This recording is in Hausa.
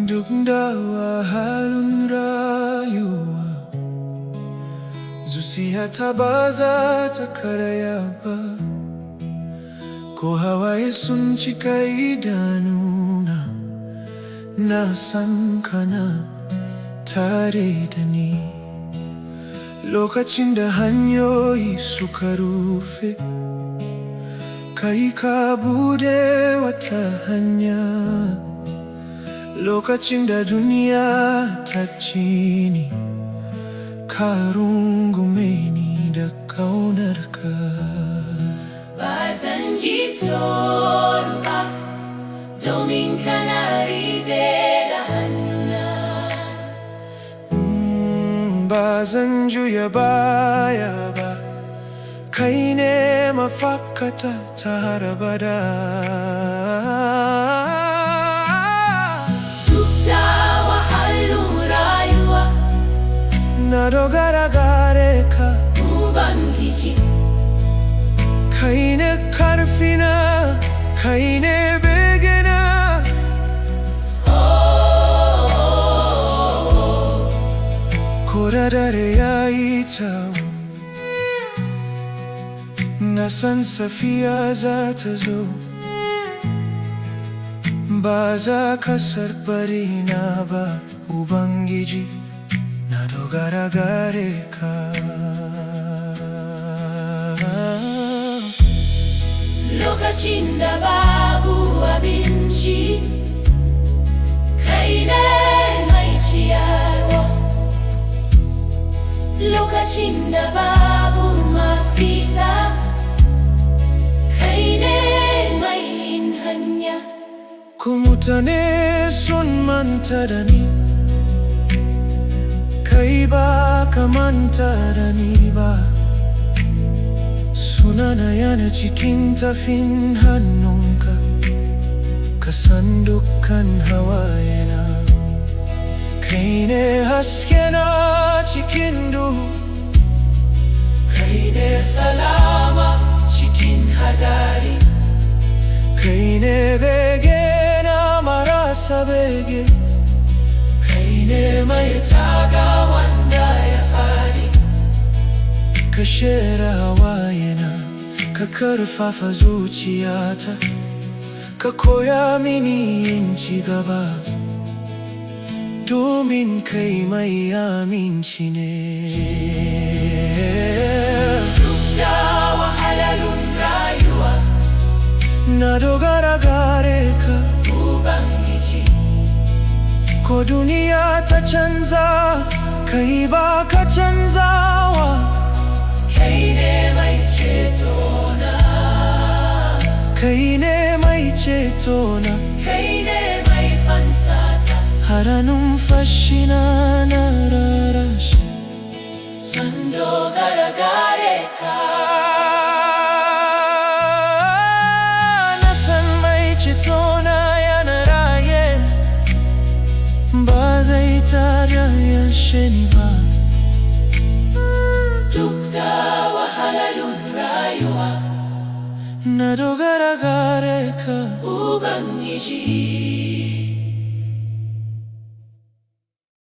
Duk da wahalhalun rayuwa, zuciyata ba za ta karaya ba, ko hawaye sun cika idanuna, na san kana tare da ni. Lokacin da hanyoyi suka rufe, kai ka bude wata hanya. Lokacin da duniya ta ci ni, ka rungume ni da ƙaunarka. Ba zan ji tsoro ba, domin kana riƙe da hannuna. Ba zan juya baya ba, kai ne mafakata ta har abada. Na dogara gare ka, Ubangiji. kai ne ƙarfina, kai ne begena. Ko da dare ya yi tsawo, na san safiya za ta zo. Ba za ka bari na ba, Ubangiji. Na dogara gare ka. Lokacin da babu abinci, kai ne mai ciyarwa. Lokacin da babu mafita, kai ne mai yin hanya. Ku mutane sun manta da ni, kai ba ka manta da ni ba. Sunana yana cikin tafin hannunka, ka san dukkan hawayena. Kai ne haske na cikin duhu, kai ne salama cikin hadari. Kai ne bege na marasa bege, kai ne mai taga wanda ya fadi. Ka share hawayena, ka ƙarfafa zuciyata, ka koya mini yin ci gaba, domin kai mai aminci ne. Duk da wahalhalun rayuwa, na dogara gare ka, Ubangiji. ko duniya ta canza, kai ba ka canzawa. Kai ne mai cetona, kai ne mai cetona, kai ne mai fansata. har numfashina na rarashi. Zan dogara gare ka. Na san mai cetona yana raye, ba zai tada yashe ni ba. Duk da wahalhalun rayuwa, na dogara gare ka, Ubangiji.